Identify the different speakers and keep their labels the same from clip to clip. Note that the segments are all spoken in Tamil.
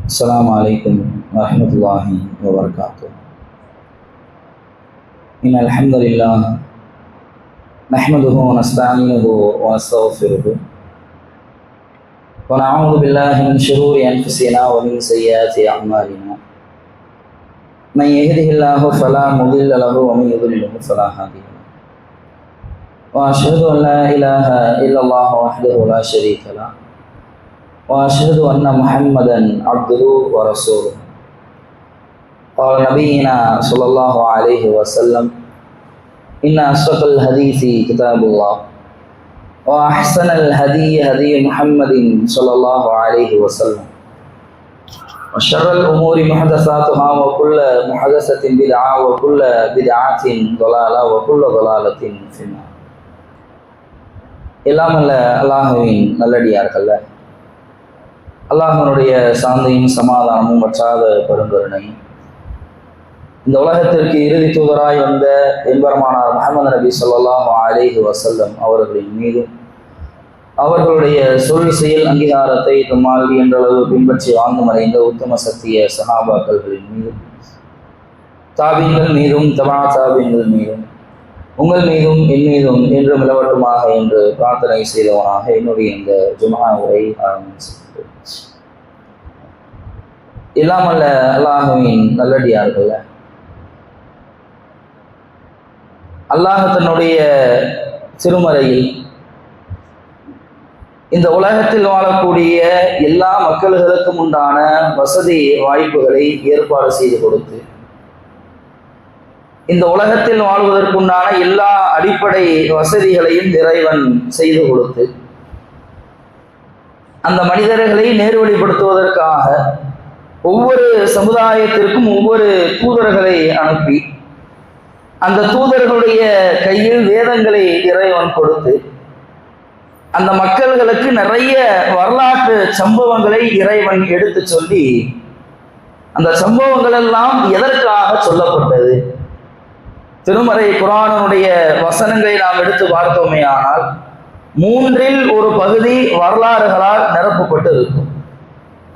Speaker 1: السلام عليكم ورحمة الله وبركاته. إن الحمد لله نحمده ونستعينه ونستغفره ونعوذ بالله من شرور أنفسنا ومن سيئات أعمالنا. من يهده الله فلا مضل له ومن يضلله فلا هادي له. وأشهد أن لا إله إلا الله وحده لا شريك له وأشهد أن محمدا عبده ورسوله. قال نبينا صلى الله عليه وسلم: إن أصدق الحديث كتاب الله وأحسن الهدي هدي محمد صلى الله عليه وسلم وشر الأمور محدثاتها وكل محدثة بدعة وكل بدعة ضلالة وكل ضلالة في النار. எல்லாம் அல்ல அல்லாஹ்வின் நல்லடியார்கள்ல, அல்லாஹ்வினுடைய சாந்தியும் சமாதானமும் வற்றாத பெருங்கருணை இந்த உலகத்திற்கு இறுதி தூதராய் வந்த எம்பெருமானார் முஹம்மது நபி ஸல்லல்லாஹு அலைஹி வஸல்லம் அவர்களின் மீதும், அவர்களுடைய சொல் செயல் அங்கீகாரத்தை தம்மால் என்றளவு பின்பற்றி வாழ்ந்து மறைந்த உத்தம சத்திய சஹாபாக்களின் மீதும், தாபீன்கள் மீதும், தபா தாபீன்கள் மீதும், உங்கள் மீதும் என் மீதும் என்று நிலவட்டுமாக என்று பிரார்த்தனை செய்தவனாக என்னுடைய இந்த ஜும்ஆ உரை ஆரம்பித்தேன். எல்லாம் அல்ல அல்லாஹ்வின் நல்லடியார்கள்ல, அல்லாஹ் தன்னுடைய திருமறையில் இந்த உலகத்தில் வாழக்கூடிய எல்லா மக்களுக்கும் உண்டான வசதி வாய்ப்புகளை ஏற்பாடு செய்து கொடுத்து, இந்த உலகத்தில் வாழ்வதற்குண்டான எல்லா அடிப்படை வசதிகளையும் இறைவன் செய்து கொடுத்து, அந்த மனிதர்களை நேர்வழிப்படுத்துவதற்காக ஒவ்வொரு சமுதாயத்திற்கும் ஒவ்வொரு தூதர்களை அனுப்பி, அந்த தூதர்களுடைய கையில் வேதங்களை இறைவன் கொடுத்து, அந்த மக்கள்களுக்கு நிறைய வரலாற்று சம்பவங்களை இறைவன் எடுத்து சொல்லி, அந்த சம்பவங்கள் எல்லாம் எதற்காக சொல்லப்பட்டது? திருமறை குர்ஆனுடைய வசனங்களை நாம் எடுத்து பார்த்தோமே ஆனால் 3இல் ஒரு பகுதி வரலாறுகளால் நிரப்பப்பட்டு இருக்கும்.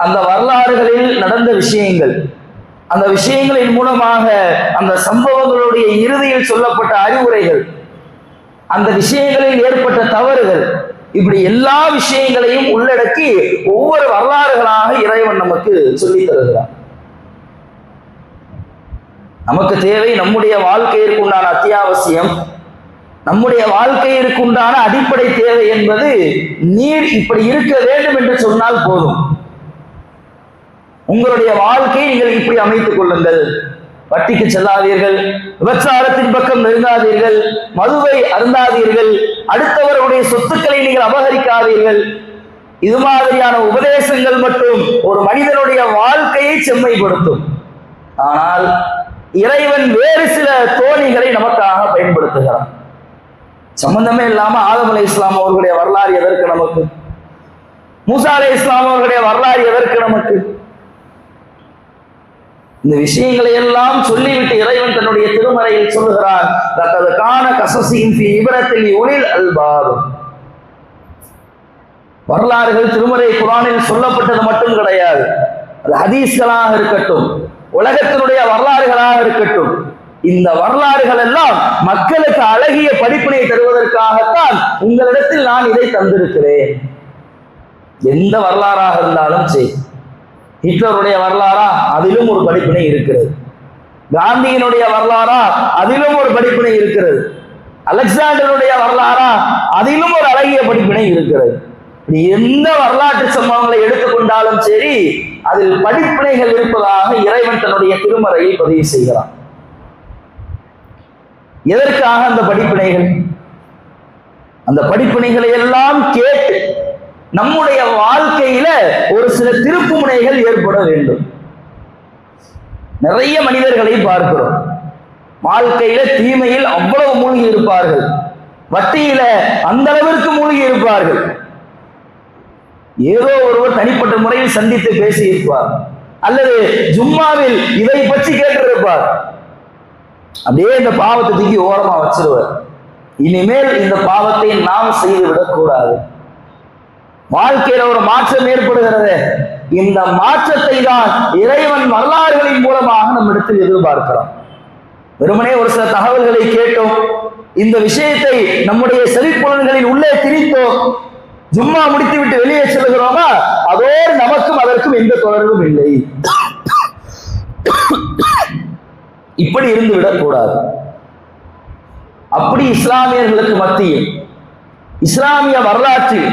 Speaker 1: அந்த வரலாறுகளில் நடந்த விஷயங்கள், அந்த விஷயங்களின் மூலமாக அந்த சம்பவங்களுடைய இறுதியில் சொல்லப்பட்ட அறிவுரைகள், அந்த விஷயங்களில் ஏற்பட்ட தவறுகள், இப்படி எல்லா விஷயங்களையும் உள்ளடக்கி ஒவ்வொரு வரலாறுகளாக இறைவன் நமக்கு சொல்லி தருகிறார். நமக்கு தேவை நம்முடைய வாழ்க்கையிற்கு உண்டான அத்தியாவசியம், நம்முடைய வாழ்க்கையிற்கு உண்டான அடிப்படை தேவை என்பது நீர் இப்படி இருக்க வேண்டும் என்று சொன்னால் போதும். உங்களுடைய வாழ்க்கையை நீங்கள் இப்படி அமைத்துக் கொள்ளுங்கள். வட்டிக்கு செல்லாதீர்கள், விபச்சாரத்தின் பக்கம் நெருங்காதீர்கள், மதுவை அருந்தாதீர்கள், அடுத்தவருடைய சொத்துக்களை நீங்கள் அபகரிக்காதீர்கள். இது மாதிரியான உபதேசங்கள் மட்டும் ஒரு மனிதனுடைய வாழ்க்கையை செம்மைப்படுத்தும். ஆனால் இறைவன் வேறு சில தோணிகளை நமக்காக பயன்படுத்துகிறார். சம்பந்தமே இல்லாம ஆதம் அலைஹிஸ்ஸலாம் அவர்களுடைய வரலாறு எதற்கு நமக்கு? மூசா அலைஹிஸ்ஸலாம் அவர்களுடைய வரலாறு எதற்கு நமக்கு? இந்த விஷயங்களை எல்லாம் சொல்லிவிட்டு இறைவன் தன்னுடைய திருமறையில் சொல்லுகிறார்: லகத் கான கஸஸிஹிம் ஃபீ இப்ரத்தின் லிஉலில் அல்பாப். வரலாறுகள் திருமறை குர்ஆனில் சொல்லப்பட்டது மட்டும் கிடையாது, அது ஹதீஸ்களாக இருக்கட்டும், உலகத்தினுடைய வரலாறுகளாக இருக்கட்டும், இந்த வரலாறுகள் எல்லாம் மக்களுக்கு அழகிய படிப்பினை தருவதற்காகத்தான் உங்களிடத்தில் நான் இதை தந்திருக்கிறேன். எந்த வரலாறாக இருந்தாலும் சரி, ஹிட்லருடைய வரலாறா, அதிலும் ஒரு படிப்பினை இருக்கிறது. காந்தியினுடைய வரலாறா, அதிலும் ஒரு படிப்பினை இருக்கிறது. அலெக்சாண்டருடைய வரலாறா, அதிலும் ஒரு அழகிய படிப்பினை இருக்கிறது. எந்த வரலாற்று சம்பவங்களை எடுத்துக்கொண்டாலும் சரி, அதில் படிப்பினைகள் இருப்பதாக இறைவன் தன்னுடைய திருமறையில் பதிவு செய்கிறான். எதற்காக அந்த படிப்பினைகள்? அந்த படிப்பினைகளை எல்லாம் கேட்டு நம்முடைய வாழ்க்கையில ஒரு சில திருப்பு முனைகள் ஏற்பட வேண்டும். நிறைய மனிதர்களை பார்க்கிறோம், வாழ்க்கையில தீமையில் அவ்வளவு மூழ்கி இருப்பார்கள், வட்டியில அந்த அளவிற்கு மூழ்கி இருப்பார்கள். ஏதோ ஒருவர் தனிப்பட்ட முறையில் சந்தித்து பேசி இருப்பார், அல்லது ஜும்மாவில் இதை பற்றி கேட்டிருப்பார். அப்படியே இந்த பாவத்தை தூக்கி ஓரமா வச்சிருவார். இனிமேல் இந்த பாவத்தை நாம் செய்து விடக்கூடாது. வாழ்க்கையில ஒரு மாற்றம் ஏற்படுகிறது, இந்த மாற்றத்தை தான் இறைவன் வரலாறுகளின் மூலமாக நம்மிடத்தில் எதிர்பார்க்கிறோம். வெறுமனே ஒரு சில தகவல்களை கேட்டோம், இந்த விஷயத்தை நம்முடைய செவிப்புலன்களில் உள்ளே திணித்தோம், ஜும்மா முடித்துவிட்டு வெளியே செல்கிறோமா, அதோடு நமக்கும் அதற்கும் எந்த தொடர்பும் இல்லை. இப்படி இருந்து விடக்கூடாது. அப்படி இஸ்லாமியர்களுக்கு மத்தியில், இஸ்லாமிய வரலாற்றில்,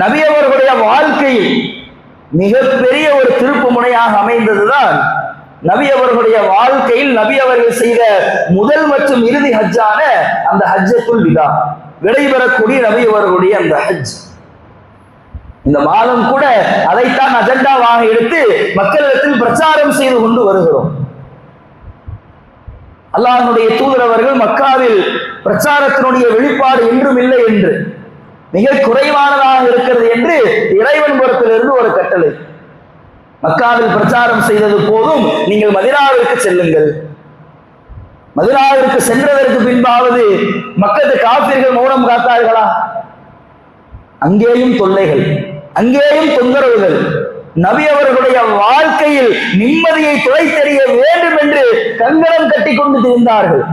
Speaker 1: நபி அவர்களுடைய வாழ்க்கையில் மிகப்பெரிய ஒரு திருப்பு முனையாக அமைந்ததுதான் நபி அவர்களுடைய வாழ்க்கையில் நபி அவர்கள் செய்த முதல் மற்றும் இறுதி ஹஜ்ஜான அந்த ஹஜ்ஜத்துல் விதா, விடைபெறக்கூடிய நபி அவர்களுடைய அந்த ஹஜ். இந்த மாதம் கூட அதைத்தான் அஜெண்டாவாக எடுத்து மக்களிடத்தில் பிரச்சாரம் செய்து கொண்டு வருகிறோம். அல்லாஹ்வுடைய தூதர் அவர்கள் மக்காவில் பிரச்சாரத்தினுடைய வெளிப்பாடு என்றும் இல்லை என்று, மிக குறைவானதாக இருக்கிறது என்று இறைவன் புறத்திலிருந்து ஒரு கட்டளை. மக்காவில் பிரச்சாரம் செய்தது போதும், நீங்கள் மதீனாவிற்கு செல்லுங்கள். மதீனாவிற்கு சென்றதற்கு பின்பாவது மக்கத்து காஃபிர்கள் மௌனம் காத்தார்களா? அங்கேயும் தொல்லைகள், அங்கேயும் தொந்தரவுகள். நபி அவர்களுடைய வாழ்க்கையில் நிம்மதியை துளைத்தெறிய வேண்டும் என்று கங்கணம் கட்டி கொண்டு திரிந்தார்கள்.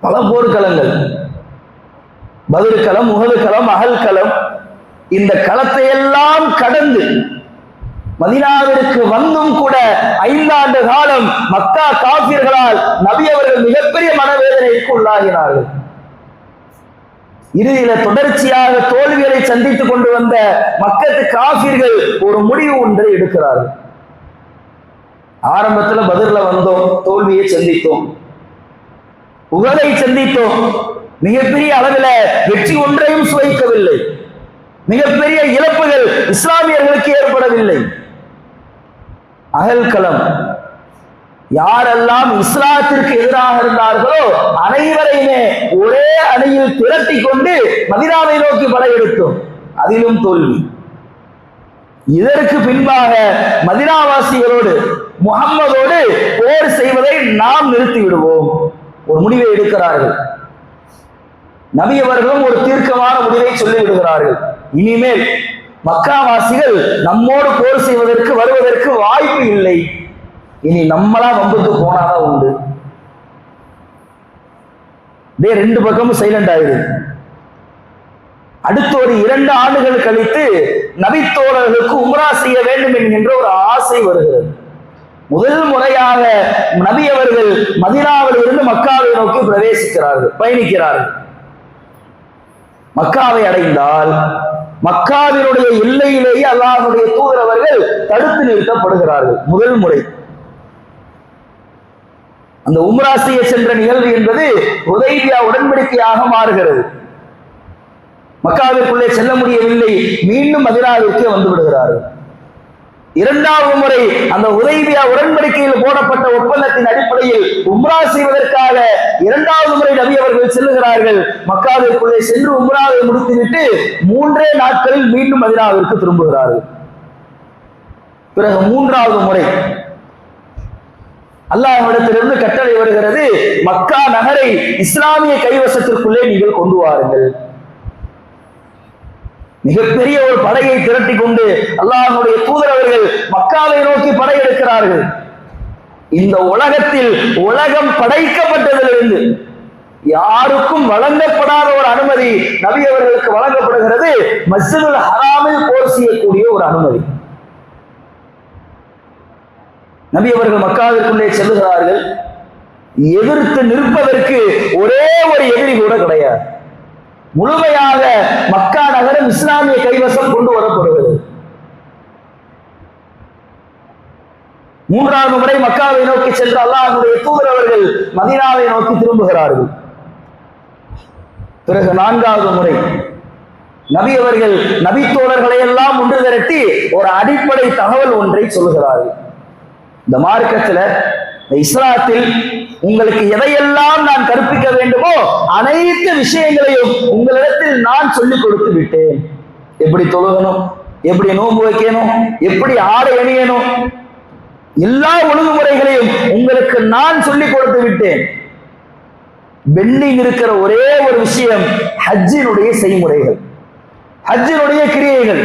Speaker 1: பல போர்க்களங்கள், பத்ர் களம், உஹது களம், அஹல் களம், இந்த களத்தை எல்லாம் கடந்து மதீனாவிற்கு வந்தும் கூட 5 ஆண்டு காலம் மக்கா காஃபிர்களால் நபி அவர்கள் மிகப்பெரிய மனவேதனைக்கு உள்ளாகினார்கள். இறுதியில தொடர்ச்சியாக தோல்விகளை சந்தித்துக் கொண்டு வந்த மக்கத்து காஃபிர்கள் ஒரு முடிவு ஒன்றை எடுக்கிறார்கள். ஆரம்பத்துல பத்ர்ல வந்தோம், தோல்வியை சந்தித்தோம், உஹதை சந்தித்தோம், மிகப்பெரிய அளவில் வெற்றி ஒன்றையும் சுவைக்கவில்லை, மிகப்பெரிய இழப்புகள் இஸ்லாமியர்களுக்கு ஏற்படவில்லை. அகல் களம், யாரெல்லாம் இஸ்லாத்திற்கு எதிராக இருந்தார்களோ அனைவரையுமே ஒரே அணியில் திரட்டி கொண்டு மதீனாவை நோக்கி படையெடுத்தோம், அதிலும் தோல்வி. இதற்கு பின்பாக மதீனாவாசிகளோடு, முஹம்மதோடு போர் செய்வதை நாம் நிறுத்தி விடுவோம், ஒரு முடிவை எடுக்கிறார்கள். நபி அவர்களும் ஒரு தீர்க்கமான முடிவை சொல்லி விடுகிறார்கள். இனிமேல் மக்காவாசிகள் நம்மோடு போர் செய்வதற்கு வருவதற்கு வாய்ப்பு இல்லை, இனி நம்மளா வம்புக்கு போனாதான் உண்டு. ரெண்டு பக்கமும் சைலண்ட் ஆயிடுது. அடுத்த ஒரு 2 ஆண்டுகள் கழித்து நபித்தோழர்களுக்கு உம்ரா செய்ய வேண்டும் என்கின்ற ஒரு ஆசை வருகிறது. முதல் முறையாக நபி அவர்கள் மதீனாவில் இருந்து மக்காவை நோக்கி பிரவேசிக்கிறார்கள், பயணிக்கிறார்கள். மக்காவை அடைந்தால் மக்காவினுடைய எல்லையிலேயே அல்லாஹ்வுடைய தூதர் அவர்கள் தடுத்து நிறுத்தப்படுகிறார்கள். முதல் முறை அந்த உம்ரா செய்ய சென்ற நிகழ்வு என்பது ஹுதைபியா உடன்படிக்கையாக மாறுகிறது. மக்காவிற்குள்ளே செல்ல முடியவில்லை, மீண்டும் மதீனாவிற்கே வந்து விடுகிறார்கள். 2வது முறை அந்த ஹுதைபியா உடன்படிக்கையில் போடப்பட்ட ஒப்பந்தத்தின் அடிப்படையில் உம்ரா செய்வதற்காக 2வது முறை நபி அவர்கள் செல்லுகிறார்கள். மக்காவிற்குள்ளே சென்று உம்ராவை முடித்துவிட்டு 3 நாட்களில் மீண்டும் மதீனாவிற்கு திரும்புகிறார்கள். பிறகு 3வது முறை அல்லாஹ்விடத்திலிருந்து கட்டளை வருகிறது, மக்கா நகரை இஸ்லாமிய கைவசத்திற்குள்ளே நீங்கள் கொண்டு வாருங்கள். மிகப்பெரிய ஒரு படையை திரட்டி கொண்டு அல்லாஹ்வுடைய தூதர் அவர்கள் மக்காவை நோக்கி படையெடுக்கிறார்கள். இந்த உலகத்தில் உலகம் படைக்கப்பட்டதிலிருந்து யாருக்கும் வழங்கப்படாத ஒரு அனுமதி நபி அவர்களுக்கு வழங்கப்படுகிறது. மஸ்ஜிதுல் ஹராமில் போர் செய்யக்கூடிய ஒரு அனுமதி. நபி அவர்கள் மக்காவிற்குள்ளே செல்லுகிறார்கள். எதிர்த்து நிற்பதற்கு ஒரே ஒரு எதிரி கூட கிடையாது. முழுமையாக மக்கா நகரம் இஸ்லாமிய கைவசம் கொண்டு வரப்படுகிறது. 3வது முறை மக்காவை நோக்கி சென்ற அல்லாஹ்வுடைய தூதர் அவர்கள் மதீனாவை நோக்கி திரும்புகிறார்கள். பிறகு 4வது முறை நபி அவர்கள் நபி தோழர்களை எல்லாம் ஒன்று திரட்டி ஒரு அடிப்படை தகவல் ஒன்றை சொல்லுகிறார்கள். இந்த மார்க்கத்துல, இந்த இஸ்லாத்தில் உங்களுக்கு எதையெல்லாம் நான் கற்பிக்க வேண்டுமோ அனைத்து விஷயங்களையும் உங்களிடத்தில் நான் சொல்லிக் கொடுத்து விட்டேன். எப்படி தொழுகணும், எப்படி நோன்பு வைக்கணும், எப்படி ஆடை அணியணும், எல்லா ஒழுங்குமுறைகளையும் உங்களுக்கு நான் சொல்லிக் கொடுத்து விட்டேன். பெண்டிங் இருக்கிற ஒரே ஒரு விஷயம் ஹஜ்ஜினுடைய செய்முறைகள், ஹஜ்ஜினுடைய கிரியைகள்.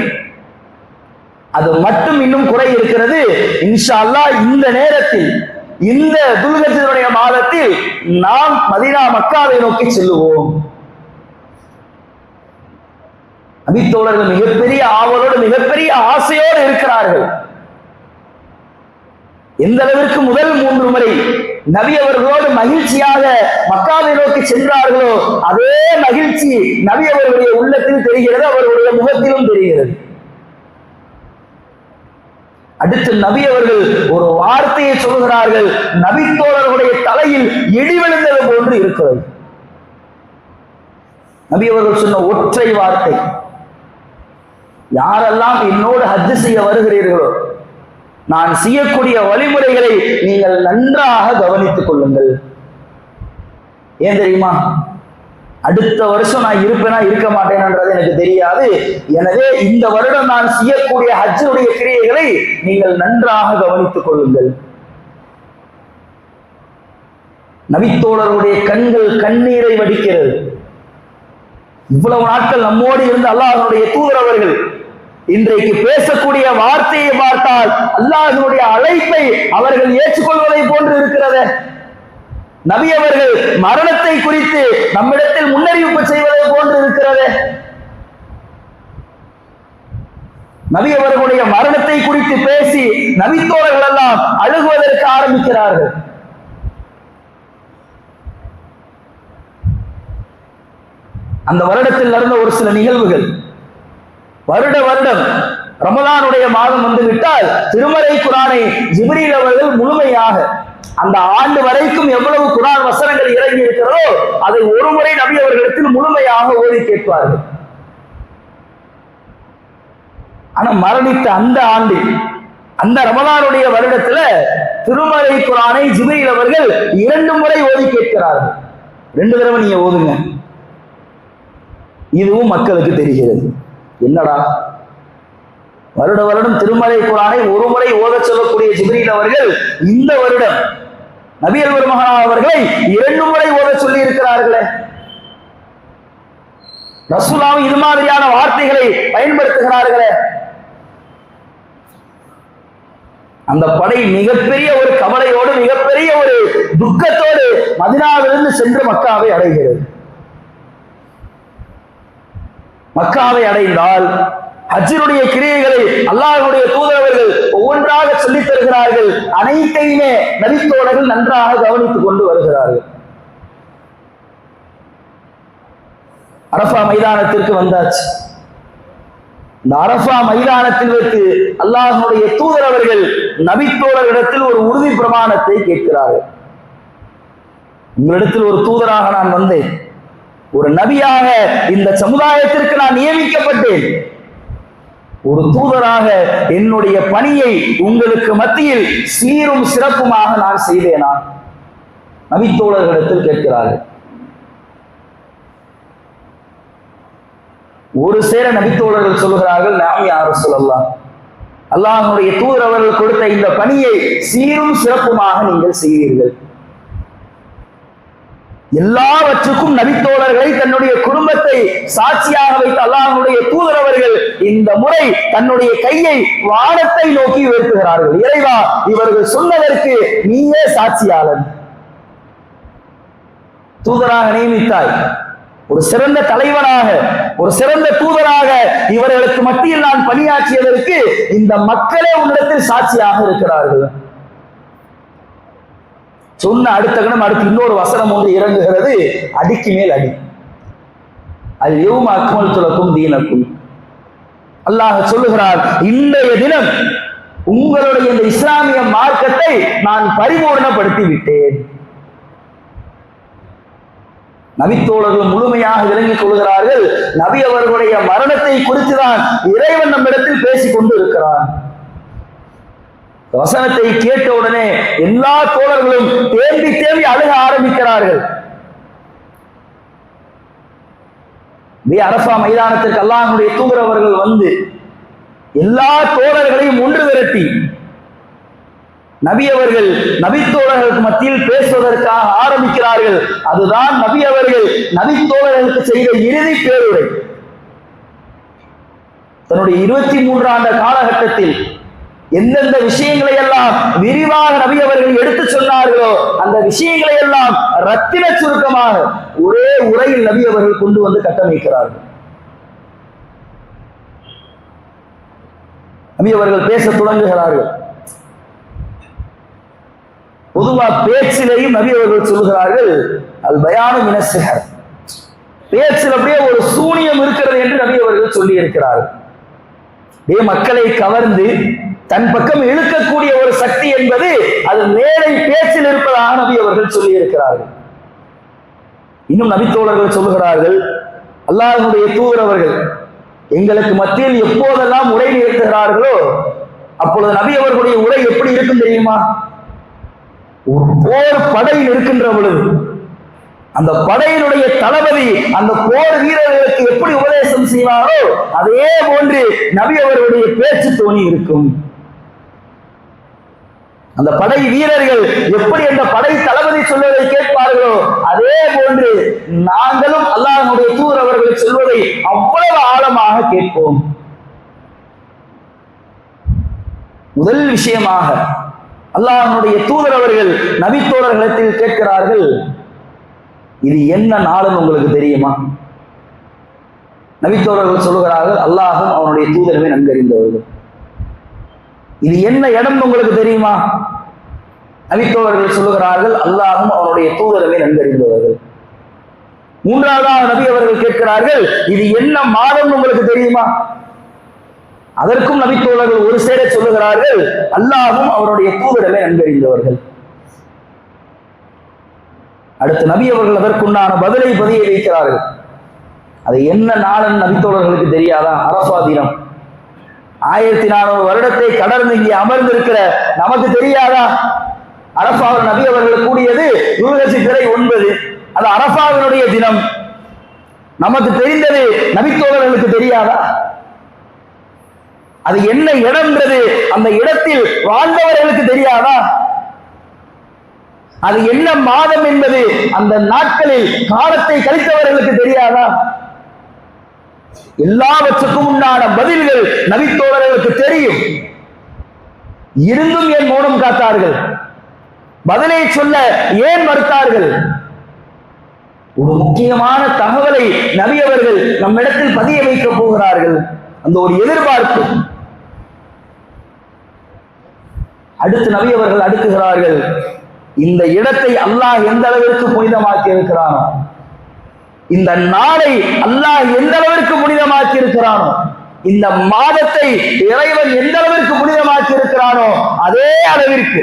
Speaker 1: அது மட்டும் இன்னும் குறை இருக்கிறது. இன்ஷா அல்லாஹ் இந்த நேரத்தில், இந்த துல்ஹஜ்ஜுடைய மாதத்தில் நாம் மதீனா மக்காவை நோக்கி செல்லுவோம். நபித்தோழர்கள் மிகப்பெரிய ஆவலோடு மிகப்பெரிய ஆசையோடு இருக்கிறார்கள். எந்த அளவிற்கு முதல் 3 முறை நபி அவர்களோடு மகிழ்ச்சியாக மக்காவை நோக்கி சென்றார்களோ அதே மகிழ்ச்சி நபி அவர்களுடைய உள்ளத்தில் தெரிகிறது, அவர்களுடைய முகத்திலும் தெரிகிறது. அடுத்து நபி அவர்கள் ஒரு வார்த்தையை சொல்கிறார்கள், நபித்தோழர்களுடைய தலையில் இடி விழுந்தது போன்று இருக்கிறது. நபி அவர்கள் சொன்ன ஒற்றை வார்த்தை, யாரெல்லாம் என்னோடு ஹஜ் செய்ய வருகிறீர்களோ நான் செய்யக்கூடிய வழிமுறைகளை நீங்கள் நன்றாக கவனித்துக் கொள்ளுங்கள். ஏன் தெரியுமா? அடுத்த வருஷம் நான் இருப்பேனா இருக்க மாட்டேன்ன்றது எனக்கு தெரியாது. எனவே இந்த வருடம் நான் செய்யக்கூடிய ஹஜ்ஜுடைய கிரியைகளை நீங்கள் நன்றாக கவனித்துக் கொள்ளுங்கள். நபித்தோழருடைய கண்கள் கண்ணீரை வடிக்கிறது. இவ்வளவு நாட்கள் நம்மோடு இருந்த அல்லாஹ்வுடைய தூதர் அவர்கள் இன்றைக்கு பேசக்கூடிய வார்த்தையை பார்த்தால் அல்லாஹ்வுடைய அழைப்பை அவர்கள் ஏற்றுக்கொள்வதை போன்று இருக்கிறது. நபி அவர்கள் மரணத்தை குறித்து நம்மிடத்தில் முன்னறிவிப்பு செய்வதை போன்று இருக்கிறது. நபி அவர்களுடைய மரணத்தை குறித்து பேசி நபித்தோழர்கள் எல்லாம் அழுகுவதற்கு ஆரம்பிக்கிறார்கள். அந்த வருடத்தில் நடந்த ஒரு சில நிகழ்வுகள், வருடம் ரமலானுடைய மாதம் வந்துவிட்டால் திருமறை குர்ஆனை ஜிப்ரீல் அவர்கள் முழுமையாக அந்த ஆண்டு வரைக்கும் எவ்வளவு குர்ஆன் வசனங்கள் இறங்கி இருக்கிறதோ அதை ஒரு முறை நபி அவர்களிடத்தில் முழுமையாக ஓதி கேட்பார்கள். ஆனா மரணித்த அந்த ஆண்டில், அந்த ரமலானுடைய வருடத்துல திருமறை குர்ஆனை ஜிப்ரீல் அவர்கள் 2 முறை ஓதி கேட்கிறார்கள். 2 தடவை நீங்க ஓதுங்க. இதுவும் மக்களுக்கு தெரிகிறது. என்னடா, வருடம் திருமறை குர்ஆனை ஒரு முறை ஓத சொல்லக்கூடிய ஜிப்ரீல் அவர்கள் இந்த வருடம் நபிகள் பெருமகனார் அவர்களை 2 முறை ஓத சொல்லி இருக்கிறார்களே. ரசூலுல்லாஹ் இது மாதிரியான வார்த்தைகளை பயன்படுத்துகிறார்களே. அந்த படை மிகப்பெரிய ஒரு கவலையோடு மிகப்பெரிய ஒரு துக்கத்தோடு மதீனாவிலிருந்து சென்று மக்காவை அடைகிறது. மக்காவை அடைந்தால் ஹஜ்ஜினுடைய கிரியைகளை அல்லாஹ்வுடைய தூதரவர்கள் ஒவ்வொன்றாக சொல்லித் தருகிறார்கள். அனைத்தையுமே நபித்தோழர்கள் நன்றாக கவனித்துக் கொண்டு வருகிறார்கள். அரஃபா மைதானத்திற்கு வந்தாச்சு. இந்த அரஃபா மைதானத்தில் வைத்து அல்லாஹ்வுடைய தூதரவர்கள் நபித்தோழர்களிடத்தில் ஒரு உறுதி பிரமாணத்தை கேட்கிறார்கள். உங்களிடத்தில் ஒரு தூதராக நான் வந்தேன், ஒரு நபியாக இந்த சமுதாயத்திற்கு நான் நியமிக்கப்பட்டேன், ஒரு தூதராக என்னுடைய பணியை உங்களுக்கு மத்தியில் சீரும் சிறப்புமாக நான் செய்தேனா? நபித்தோழர்களிடத்தில் கேட்கிறார்கள். ஒரு சேர நபித்தோழர்கள் சொல்கிறார்கள், நாம் யா ரசூலல்லாஹ், அல்லாஹ்வுடைய தூதர் அவர்கள் கொடுத்த இந்த பணியை சீரும் சிறப்புமாக நீங்கள் செய்வீர்கள். எல்லாவற்றுக்கும் நபித்தோழர்களை தன்னுடைய குடும்பத்தை சாட்சியாக வைத்த அல்லாஹ்வுடைய தூதர் அவர்கள் இந்த முறை தன்னுடைய கையை வானத்தை நோக்கி உயர்த்துகிறார்கள். இறைவா, இவர்கள் சொன்னதற்கு நீயே சாட்சியாளன். தூதராக நியமித்தாய், ஒரு சிறந்த தலைவனாக, ஒரு சிறந்த தூதராக இவர்களுக்கு மத்தியில் நான் பணியாற்றியதற்கு இந்த மக்களே உன்னிடத்தில் சாட்சியாக இருக்கிறார்கள். சொன்ன அடுத்த கணம் அடுத்து இன்னொரு வசனம் ஒன்று இறங்குகிறது, அடிக்கு மேல் அடி. அது யௌம அக்மல்து லக்கும் தீனக்கும். அல்லாஹ் சொல்லுகிறார், இன்றைய தினம் உங்களுடைய இந்த இஸ்லாமிய மார்க்கத்தை நான் பரிபூர்ணப்படுத்தி விட்டேன். நபித்தோழர்கள் முழுமையாக விளங்கிக் கொள்கிறார்கள். நபி அவர்களுடைய மரணத்தை குறித்துதான் இறைவன் நம்மிடத்தில் பேசிக் கொண்டு இருக்கிறான். வசனத்தை கேட்ட உடனே எல்லா தோழர்களும் தேம்பி தேம்பி அழுக ஆரம்பிக்கிறார்கள். அரஃபா மைதானத்திற்கு அல்லாஹ்வுடைய தூதர் அவர்கள் வந்து எல்லா தோழர்களையும் ஒன்று திரட்டி நபி அவர்கள் நபித்தோழர்களுக்கு மத்தியில் பேசுவதற்காக ஆரம்பிக்கிறார்கள். அதுதான் நபி அவர்கள் நபித்தோழர்களுக்கு செய்த இறுதி பேருரை. தன்னுடைய 23 ஆண்டு காலகட்டத்தில் எந்தெந்த விஷயங்களை எல்லாம் விரிவாக நபி அவர்கள் எடுத்து சொன்னார்களோ அந்த விஷயங்களை எல்லாம் ரத்தின சுருக்கமாக ஒரே உரையில் நபி அவர்கள் கொண்டு வந்து கட்டமைக்கிறார்கள். நபி அவர்கள் பேச தொடங்குகிறார்கள். பொதுவா பேச்சிலையும் நபி அவர்கள் சொல்கிறார்கள், அல் பயானு மினஸ் சிஹர், பேச்சில் அப்படியே ஒரு சூனியம் இருக்கிறது என்று நபி அவர்கள் சொல்லி இருக்கிறார்கள். மக்களை கவர்ந்து தன் பக்கம் இழுக்கக்கூடிய ஒரு சக்தி என்பது அது மேடை பேச்சில் இருப்பதாக நபி அவர்கள் சொல்லி இருக்கிறார்கள். இன்னும் நபித்தோழர்கள் சொல்லுகிறார்கள், அல்லாஹ்வுடைய தூதர் அவர்கள் எங்களுக்கு மத்தியில் எப்போதெல்லாம் உரை நிறுத்துகிறார்களோ அப்பொழுது நபி அவர்களுடைய உரை எப்படி இருக்கும் தெரியுமா? ஒரு போர் படையில் இருக்கின்ற பொழுது அந்த படையினுடைய தளபதி அந்த போர் வீரர்களுக்கு எப்படி உபதேசம் செய்வாரோ அதே போன்று நபி அவர்களுடைய பேச்சு தோணி இருக்கும். அந்த படை வீரர்கள் எப்படி அந்த படை தளபதி சொல்வதை கேட்பார்களோ அதே போன்று நாங்களும் அல்லாஹ்வுடைய தூதர் அவர்கள் சொல்வதை அவ்வளவு ஆழமாக கேட்போம். முதல் விஷயமாக அல்லாஹ்வுடைய தூதர் அவர்கள் நபித்தோழர்களிடத்தில் கேட்கிறார்கள், இது என்ன நாளுன்னு உங்களுக்கு தெரியுமா? நபித்தோழர்கள் சொல்லுகிறார்கள், அல்லாஹும் அவனுடைய தூதரவே நன்கறிந்தவர்கள். இது என்ன இடம் உங்களுக்கு தெரியுமா? நபித்தோழர்கள் சொல்லுகிறார்கள், அல்லாஹும் அவனுடைய தூதரவே நன்கறிந்தவர்கள். மூன்றாவதாக நபி அவர்கள் கேட்கிறார்கள், இது என்ன மாதம் உங்களுக்கு தெரியுமா? அதற்கும் நபித்தோழர்கள் ஒரு சேர சொல்லுகிறார்கள், அல்லாஹும் அவருடைய தூதரவே நன்கறிந்தவர்கள். அடுத்து நபி அவர்கள் அதற்குண்டான பதிலை பதிய வைக்கிறார்கள். அது என்ன நாளன் நபித்தோழர்களுக்கு தெரியாதா? அரஃபா தினம். 1400 வருடத்தை கடந்து இங்கே அமர்ந்திருக்கிற நமக்கு தெரியாதா? அரஃபாவில் நபி அவர்கள் கூடியது துல்ஹஜ் பிறை 9, அது அரஃபாவினுடைய தினம். நமக்கு தெரிந்தது நபித்தோழர்களுக்கு தெரியாதா? அது என்ன இடம்ன்றது அந்த இடத்தில் வாழ்ந்தவர்களுக்கு தெரியாதா? அது என்ன மாதம் என்பது அந்த நாட்களில் காலத்தை கழித்தவர்களுக்கு தெரியாதா? எல்லாவற்றுக்கும் உண்டான பதில்கள் நபித்தோழர்களுக்கு தெரியும். இருந்தும் ஏன் மௌனம் காத்தார்கள்? பதிலை சொல்ல ஏன் மறுத்தார்கள்? ஒரு முக்கியமான தகவலை நபி அவர்கள் நம்மிடத்தில் பதிய வைக்க போகிறார்கள். அந்த ஒரு எதிர்பார்ப்பு. அடுத்து நபி அவர்கள் அடுக்குகிறார்கள், இந்த இடத்தை அல்லாஹ் எந்த அளவிற்கு புனிதமாக்கி இருக்கிறானோ, இந்த நாளை அல்லாஹ் எந்த அளவிற்கு புனிதமாக்கி இருக்கிறானோ, இந்த மாதத்தை இறைவன் எந்த அளவிற்கு புனிதமாக்கி இருக்கிறானோ அதே அளவிற்கு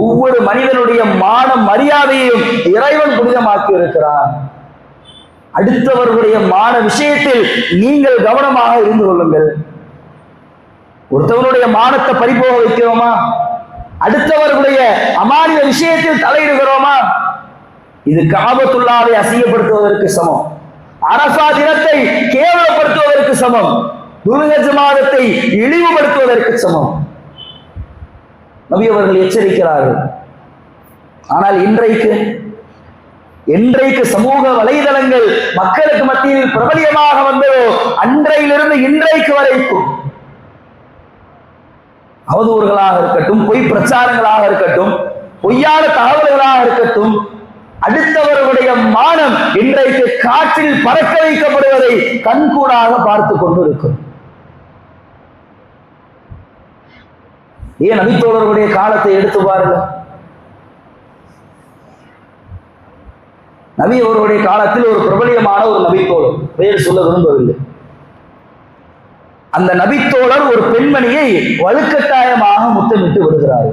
Speaker 1: ஒவ்வொரு மனிதனுடைய மான மரியாதையையும் இறைவன் புனிதமாக்கி இருக்கிறான். அடுத்தவர்களுடைய மான விஷயத்தில் நீங்கள் கவனமாக இருந்து கொள்ளுங்கள். ஒருத்தவனுடைய மானத்தை பறிபோக வைக்கிறோமா? அடுத்தவர்களுடைய அமானிய விஷயத்தில் தலையிடுகிறோமா? இது காபத்துல்லாவை அசிங்கப்படுத்துவதற்கு சமம். அரஃபா தினத்தை கேவலப்படுத்துவதற்கு சமம். துல்ஹஜ் மாதத்தை இழிவுபடுத்துவதற்கு சமம். நபி அவர்கள் எச்சரிக்கிறார்கள். ஆனால் இன்றைக்கு சமூக வலைதளங்கள் மக்களுக்கு மத்தியில் பிரபலியமாக வந்ததோ அன்றையிலிருந்து இன்றைக்கு வரைக்கும் அவதூறுகளாக இருக்கட்டும், பொய் பிரச்சாரங்களாக இருக்கட்டும், பொய்யான தகவல்களாக இருக்கட்டும், அடுத்தவர்களுடைய மானம் இன்றைக்கு காற்றில் பறக்க வைக்கப்படுவதை கண்கூடாக பார்த்து கொண்டு இருக்கும். ஏன் நபித்தோழர்களுடைய காலத்தை எடுத்து பாருங்க. நபி அவர்களுடைய காலத்தில் ஒரு பிரபலியமான ஒரு நபித்தோழர், பெயர் சொல்ல விரும்பவில்லை, அந்த நபித்தோழர் ஒரு பெண்மணியை வலுக்கட்டாயமாக முத்தமிட்டு விடுகிறார்.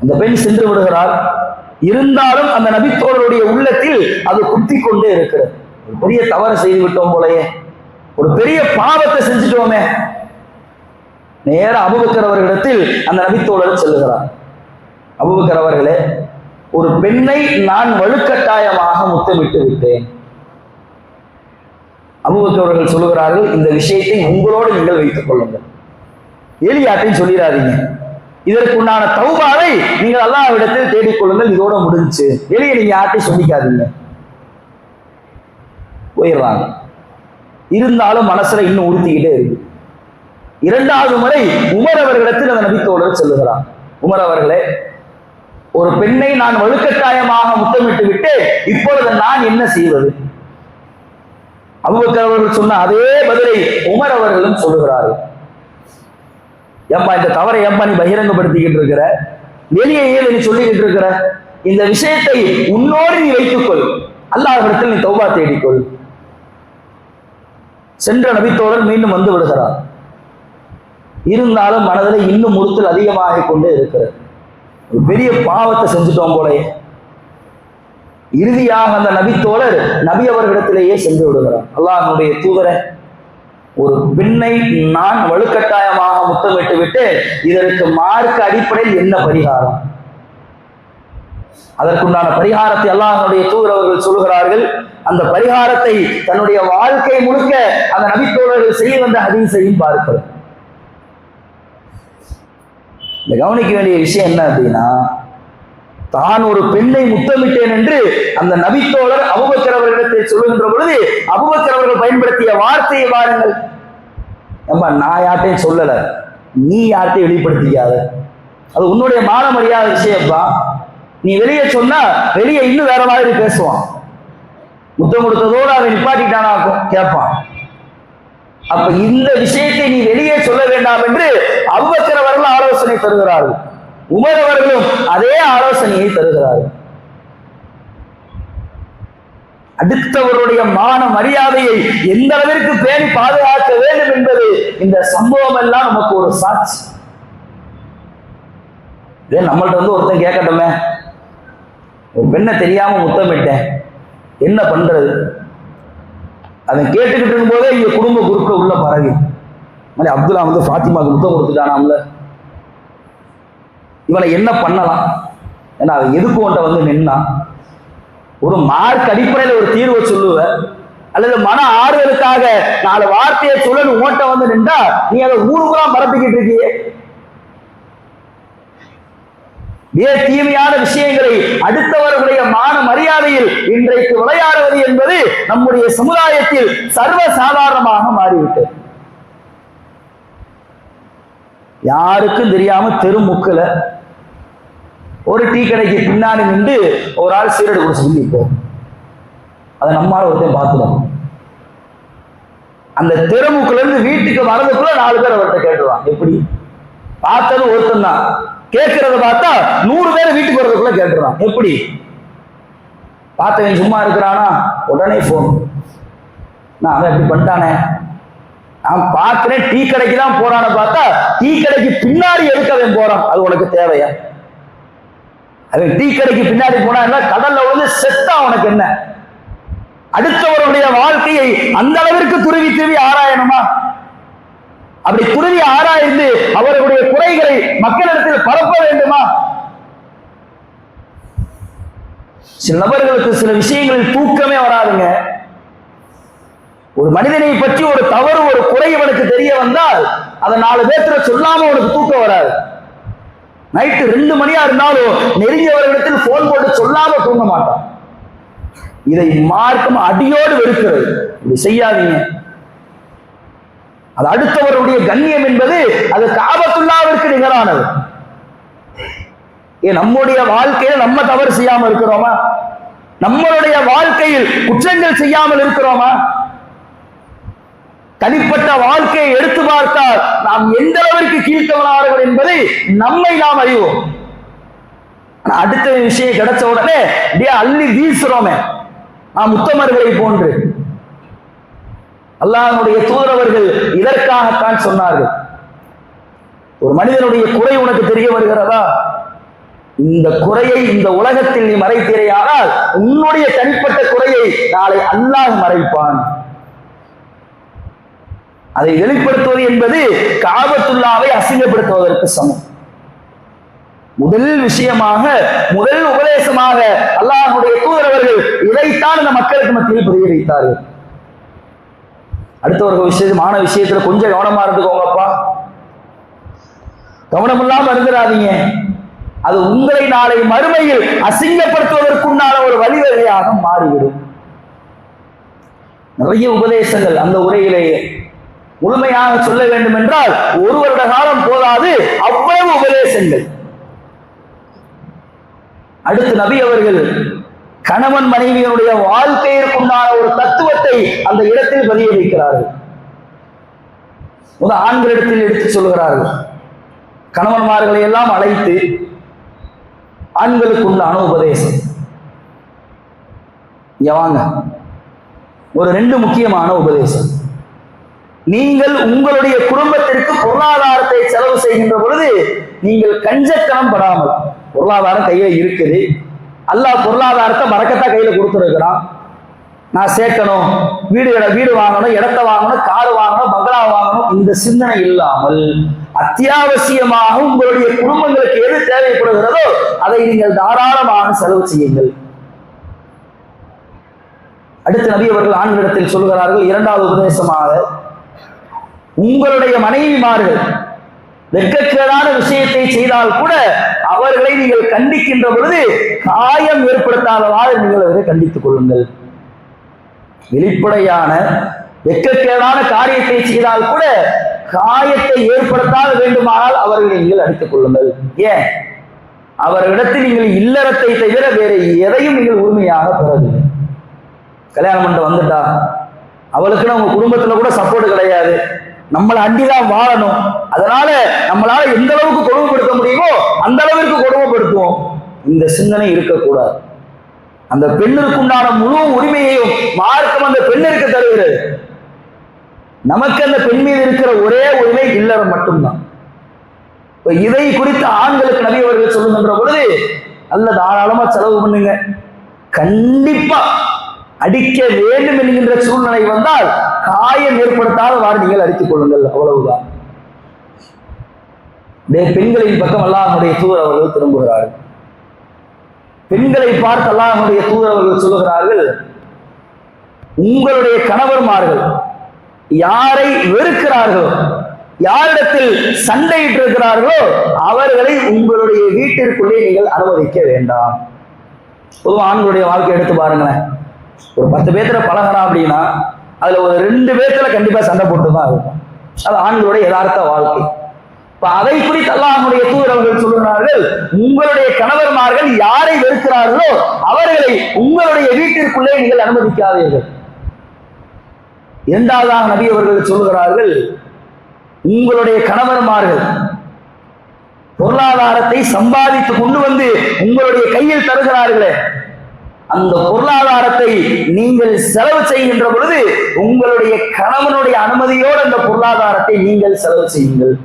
Speaker 1: அந்த பெண் சென்று விடுகிறார். இருந்தாலும் அந்த நபித்தோழருடைய உள்ளத்தில் அது குத்தி கொண்டே இருக்கிறது. ஒரு பெரிய தவறு செய்து விட்டோம் போலயே, ஒரு பெரிய பாவத்தை செஞ்சுட்டோமே. நேர அபூபக்கர் அவர்களிடத்தில் அந்த நபித்தோழர் செல்லுகிறார். அபூபக்கர் அவர்களே, ஒரு பெண்ணை நான் வலுக்கட்டாயமாக முத்தமிட்டு விட்டேன். அபூபக்கர் அவர்கள் சொல்லுகிறார்கள், இந்த விஷயத்தை உங்களோடு நீங்கள் வைத்துக் கொள்ளுங்கள், எலியாட்டையும் சொல்லிடாதீங்க. இதற்குண்டான தௌபாவை நீங்கள் அல்லாஹ்விடத்தில் தேடிக்கொள்ளுங்கள், இதோட முடிஞ்சு. எலியை நீங்க யார்ட்டையும் சொல்லிக்காதீங்க. போயிடுறாங்க. இருந்தாலும் மனசுல இன்னும் உறுத்திக்கிட்டே இருக்கு. இரண்டாவது முறை உமர் அவர்களிடத்தில் அந்த நபித்தோழர் சொல்லுகிறார், உமர் அவர்களே, ஒரு பெண்ணை நான் வலுக்கட்டாயமாக முத்தமிட்டு விட்டு இப்பொழுது நான் என்ன செய்வது? அபூபக்கர் அவர்கள் சொன்ன அதே பதிலை உமர் அவர்களும் சொல்லுகிறார்கள். ஏம்பா இந்த தவறை ஏம்பா நீ பகிரங்கப்படுத்திக்கிட்டு இருக்கிற, வெளியே நீ சொல்லிக்கிட்டு இருக்கிற, இந்த விஷயத்தை உன்னோடு நீ வைத்துக்கொள், அல்லாஹ்விடத்தில் நீ தௌபா தேடிக்கொள். சென்ற நபித்தோழர் மீண்டும் வந்து விடுகிறார். இருந்தாலும் மனதில் இன்னும் முறுத்தல் அதிகமாக கொண்டே இருக்கிறது. ஒரு பெரிய பாவத்தை செஞ்சுட்டோம் போல. இறுதியாக அந்த நபித்தோழர் நபி அவர்களிடத்திலேயே சென்று விடுகிறார். அல்லாஹ்வுடைய தூதரை, ஒரு பெண்ணை நான் வலுக்கட்டாயமாக முத்தமிட்டு விட்டு இதற்கு மார்க்க அடிப்படையில் என்ன பரிகாரம்? அதற்குண்டான பரிகாரத்தை அல்லாஹ்வுடைய தூதர் அவர்கள் சொல்கிறார்கள். அந்த பரிகாரத்தை தன்னுடைய வாழ்க்கை முழுக்க அந்த நபித்தோழர்கள் செய்ய வந்த ஹதீஸையும் பார்க்கிறோம். இந்த கவனிக்க வேண்டிய விஷயம் என்ன அப்படின்னா, தான் ஒரு பெண்ணை முத்தமிட்டேன் என்று அந்த நபித்தோழர் அபூபக்கர் அவர்களிடத்தை சொல்லுகின்ற பொழுது அபூபக்கர் அவர்கள் பயன்படுத்திய வார்த்தையை பாருங்கள். நம்ம நான் யார்ட்டையும் சொல்லல, நீ யார்ட்டையும் வெளிப்படுத்திக்காத, அது உன்னுடைய மான மரியாதை விஷயப்பா. நீ வெளியே சொன்னா வெளியே இன்னும் வேற மாதிரி பேசுவான். முத்தம் கொடுத்ததோடு அவன் நிப்பாட்டிட்டானா கேட்பான். அப்ப இந்த விஷயத்தை நீ வெளியே சொல்ல வேண்டாம் என்று அபூபக்கர் அவர்கள் ஆலோசனை தருகிறார்கள். உமர் அவர்களும் அதே ஆலோசனையை தருகிறார்கள். அடுத்தவருடைய மான மரியாதையை எந்த அளவிற்கு பேணி பாதுகாக்க வேண்டும் என்பது இந்த சம்பவம் எல்லாம் நமக்கு ஒரு சாட்சி. இதே நம்மள்ட்ட வந்து ஒருத்தன் கேட்கட்டுமே, ஒரு பெண்ணை தெரியாம முத்தமிட்டேன், என்ன பண்றது? அதை கேட்டுக்கிட்டு இருக்கும் போதே இங்க குடும்ப குரூப்ல உள்ள பரவி மாதிரி அப்துல்லா வந்து ஃபாத்திமாவுக்கு முத்தம் கொடுத்துட்டானாம்ல, இவனை என்ன பண்ணலாம்? ஏன்னா அதை எதுக்கு உன்ட்ட வந்து நின்னா? ஒரு மார்க் அடிப்படையில் ஒரு தீர்வை சொல்லுவ, அல்லது மன ஆறுதலுக்காக 4 வார்த்தையை சொல்ல ஓட்ட வந்து நின்றா நீ அதை ஊருக்குலாம் பரப்பிக்கிட்டு இருக்கியே. தீமையான விஷயங்களை அடுத்தவர்களுடைய மான மரியாதையில் இன்றைக்கு விளையாடுவது என்பது நம்முடைய சமுதாயத்தில் சர்வ சாதாரணமாக மாறிவிட்டது. யாருக்கும் தெரியாம தெருமுக்குல ஒரு டீ கடைக்கு பின்னாடி நின்று ஒரு ஆள் சீரடு குடிச்சு நிற்போம். அதை நம்மால ஒருத்தையும் பார்த்துவோம். அந்த தெருமுக்குல இருந்து வீட்டுக்கு வரதுக்குள்ள 4 பேர் அவர்கிட்ட கேட்டுருவான். எப்படி? பார்த்தது ஒருத்தன் தான், கேட்கறத பார்த்தா 100 பேர் வீட்டுக்கு வரதுக்குள்ள கேட்டுறான். எப்படி? பார்த்தவன் சும்மா இருக்கிறானா உடனே போன், நான் அவன் எப்படி பண்ணிட்டானே, நான் பார்க்கிறேன் டீ கடைக்கு தான் போறான்னு பார்த்தா டீ கடைக்கு பின்னாடி எதுக்கு அவன் போறான்? அது உனக்கு தேவையா? அவன் டீ கடைக்கு பின்னாடி போனா கடல்ல வந்து செத்தா உனக்கு என்ன? அடுத்தவருடைய வாழ்க்கையை அந்த அளவிற்கு துருவி ஆராயணுமா? அப்படி துருவி ஆராய்ந்து அவர்களுடைய குறைகளை மக்களிடத்தில் பரப்ப வேண்டுமா? சில நபர்களுக்கு சில விஷயங்களில் தூக்கமே வராதுங்க. ஒரு மனிதனை பற்றி ஒரு தவறு, ஒரு குறை அவனுக்கு தெரிய வந்தால் அதை 4 பேர்த்துல சொல்லாம அவனுக்கு தூக்கம் வராது. நைட்டு 2 மணியா இருந்தாலும் நெருங்கியவர்களிடத்தில் போன் போட்டு சொல்லாம தூங்க மாட்டான். இதை மார்க்கம் அடியோடு வெறுக்கிறது. இப்படி செய்யாதீங்க. அது அடுத்தவருடைய கண்ணியம் என்பது அது காபத்துல்லாவிற்கு நிகரானது. நம்முடைய வாழ்க்கையில் நம்ம தவறு செய்யாமல் இருக்கிறோமா? நம்மளுடைய வாழ்க்கையில் குற்றங்கள் செய்யாமல் இருக்கிறோமா? தனிப்பட்ட வாழ்க்கையை எடுத்து பார்த்தால் நாம் எந்த அளவிற்கு கீழ்த்தவனார்கள் என்பதை நம்மை நாம் அறிவோம். அடுத்த விஷயம் கிடைச்ச உடனே அள்ளி வீசுறோமே நாம் உத்தமர்களை போன்று. அல்லாஹ்வுடைய தூதரவர்கள் இதற்காகத்தான் சொன்னார்கள். ஒரு மனிதனுடைய குறை உனக்கு தெரிய வருகிறதா? இந்த குறையை இந்த உலகத்தில் நீ மறைத்தீரையானால் உன்னுடைய தனிப்பட்ட குறையை நாளை அல்லாஹ் மறைப்பான். அதை வெளிப்படுத்துவது என்பது காபத்துல்லாவை அசிங்கப்படுத்துவதற்கு சமம். முதல் விஷயமாக, முதல் உபதேசமாக அல்லாஹ்வுடைய தூதரவர்கள் இதைத்தான் இந்த மக்களுக்கு மத்தியில் பதிய வைத்தார்கள். அடுத்தவர்கள் விஷயமான விஷயத்துல கொஞ்சம் கவனமா இருந்துக்கோங்கப்பா. கவனம் இல்லாம இருந்துடாதீங்க. அது உங்களை நாளை மறுமையில் அசிங்கப்படுத்துவதற்குண்டான ஒரு வழிவகையாக மாறிவிடும். நிறைய உபதேசங்கள் அந்த உரையிலேயே. முழுமையாக சொல்ல வேண்டும் என்றால் ஒரு வருட காலம் போதாது, அவ்வளவு உபதேசங்கள். அடுத்து நபி அவர்கள் கணவன் மனைவியினுடைய வாழ்க்கையிற்குண்டான ஒரு தத்துவத்தை அந்த இடத்தில் பதிய வைக்கிறார்கள். முதல் ஆண்களிடத்தில் எடுத்து சொல்கிறார்கள். கணவன்மார்களை எல்லாம் அழைத்து ஆண்களுக்கு உண்டான உபதேசம். வாங்க, ஒரு 2 முக்கியமான உபதேசம். நீங்கள் உங்களுடைய குடும்பத்திற்கு பொருளாதாரத்தை செலவு செய்கின்ற பொழுது நீங்கள் கஞ்சத்தனம் படாமல், பொருளாதாரம் கையில இருக்குது, அல்லாஹ் பொருளாதாரத்தை மறக்கத்தான் கையில கொடுத்துருக்கிறான், நான் சேர்க்கணும், வீடு வாங்கணும், இடத்தை வாங்கணும், கார் வாங்கணும், பங்களா வாங்கணும், இந்த சிந்தனை இல்லாமல் அத்தியாவசியமாக உங்களுடைய குடும்பங்களுக்கு எது தேவைப்படுகிறதோ அதை நீங்கள் தாராளமாக செலவு செய்யுங்கள். அடுத்து நபி அவர்கள் ஆண்களிடத்தில் சொல்கிறார்கள், 2வது உபதேசமாக, உங்களுடைய மனைவிமார்கள் வெட்கக்கேடான விஷயத்தை செய்தால் கூட அவர்களை நீங்கள் கண்டிக்கின்ற பொழுது காயம் ஏற்படுத்தாதவாறு நீங்கள் அவரை கண்டித்துக் கொள்ளுங்கள். வெளிப்படையான வெட்கக்கேடான காரியத்தை செய்தால் கூட காயத்தை ஏற்படுத்தாத வேண்டுமானால் அவர்களை நீங்கள் அடித்துக் கொள்ளுங்கள். ஏன்? அவர்களிடத்தில் நீங்கள் இல்லறத்தை தவிர வேறு எதையும் நீங்கள் உரிமையாக பெறவில்லை. கல்யாணம் பண்ணிட்டு வந்துட்டா அவளுக்குன்னு உங்க குடும்பத்துல கூட சப்போர்ட் கிடையாது, நம்மளை அண்டிதான் வாழணும், அதனால நம்மளால எந்த அளவுக்கு கொடுமைப்படுத்த முடியுமோ அந்த அளவிற்கு கொடுமைப்படுத்துவோம். இந்த சிந்தனை இருக்கக்கூடாது. அந்த பெண்ணிற்கு உண்டான முழு உரிமையையும் மார்க்கம் அந்த பெண்ணிற்கு தருகிறது. நமக்கு அந்த பெண் மீது இருக்கிற ஒரே உரிமை இல்லறம் மட்டும்தான். இதை குறித்து ஆண்களுக்கு நபி அவர்கள் சொல்லுகின்ற பொழுது, நல்ல தாராளமா செலவு பண்ணுங்க, கண்டிப்பா அடிக்க வேண்டும் என்கின்ற சூழ்நிலை வந்தால் காயம் ஏற்படுத்தாதவாறு நீங்கள் அடித்துக் கொள்ளுங்கள், அவ்வளவுதான். பெண்களின் பக்கம் அல்லாஹ்வுடைய தூதர் அவர்கள் திரும்புகிறார்கள். பெண்களை பார்த்து அல்லாஹ்வுடைய தூதர் அவர்கள் சொல்லுகிறார்கள், உங்களுடைய கணவர்மார்கள் யாரை வெறுக்கிறார்களோ, யாரிடத்தில் சண்டையிட்டு இருக்கிறார்களோ அவர்களை உங்களுடைய வீட்டிற்குள்ளே நீங்கள் அனுமதிக்க வேண்டாம். பொதுவாக ஆண்களுடைய வாழ்க்கை எடுத்து பாருங்களேன். ஒரு 10 பேர்த்துல பழகணும் அப்படின்னா அதுல ஒரு 2 பேர்த்துல கண்டிப்பா சண்டை போட்டுதான் இருக்கும். அது ஆண்களுடைய யதார்த்த வாழ்க்கை. இப்ப அதை குறித்து அல்லாஹ்வுடைய தூதர் அவர்கள் சொல்லுகிறார்கள், உங்களுடைய கணவர்மார்கள் யாரை வெறுக்கிறார்களோ அவர்களை உங்களுடைய வீட்டிற்குள்ளே நீங்கள் அனுமதிக்காதீர்கள். 2வதாக நபி அவர்கள் சொல்லுகிறார்கள், உங்களுடைய கணவர்மார்கள் பொருளாதாரத்தை சம்பாதித்து கொண்டு வந்து உங்களுடைய கையில் தருகிறார்களே, அந்த பொருளாதாரத்தை நீங்கள் செலவு செய்கின்ற பொழுது உங்களுடைய கணவனுடைய அனுமதியோடு அந்த பொருளாதாரத்தை நீங்கள் செலவு செய்யுங்கள்.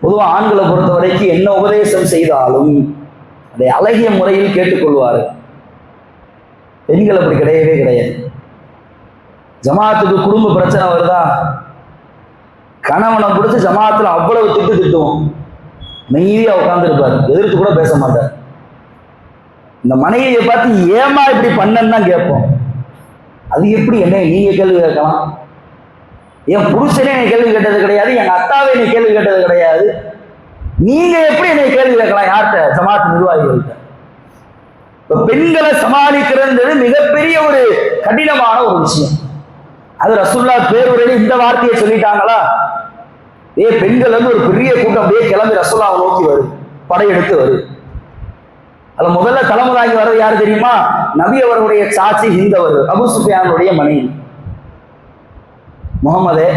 Speaker 1: பொதுவாக ஆண்களை பொறுத்த வரைக்கும் என்ன உபதேசம் செய்தாலும் அதை அழகிய முறையில் கேட்டுக்கொள்வார்கள். பெண்கள் அப்படி கிடையவே கிடையாது. ஜமாத்துக்கு குடும்ப பிரச்சனை வருதா, கணவனை பிடிச்சி ஜமாத்துல அவ்வளவு திட்டுவோம், மெய்யா உட்கார்ந்துருப்பாரு, எதிர்த்து கூட பேச மாட்டார். இந்த மனைவியை பார்த்து ஏமா இப்படி பண்ணன்னு தான் கேட்போம். அது எப்படி என்ன நீங்க கேள்வி கேட்கலாம்? என் புருஷனே என்னை கேள்வி கேட்டது கிடையாது, எங்க அத்தாவே என்னை கேள்வி கேட்டது கிடையாது, நீங்க எப்படி என்னை கேள்வி கேட்கலாம்? யார்கிட்ட? ஜமாத் நிர்வாகிகள்கிட்ட. இப்ப பெண்களை சமாளிக்கிறது மிகப்பெரிய ஒரு கடினமான ஒரு விஷயம். அது ரசூலுல்லாஹ் பேருரையில இந்த வார்த்தையை சொல்லிட்டாங்களா, பெண்கள் வந்து ஒரு பெரிய கூட்டம் அப்படியே கிளம்பி ரசூலுல்லாஹ்வை நோக்கி வருது, படையெடுத்து வருது. அதுல முதல்ல தலைமுறையாகி வர்றது யாரு தெரியுமா? நபி அவர்களுடைய சாட்சி ஹிந்த் அவர்கள், அபூ சுஃபியானுடைய மனைவி. முகமதே,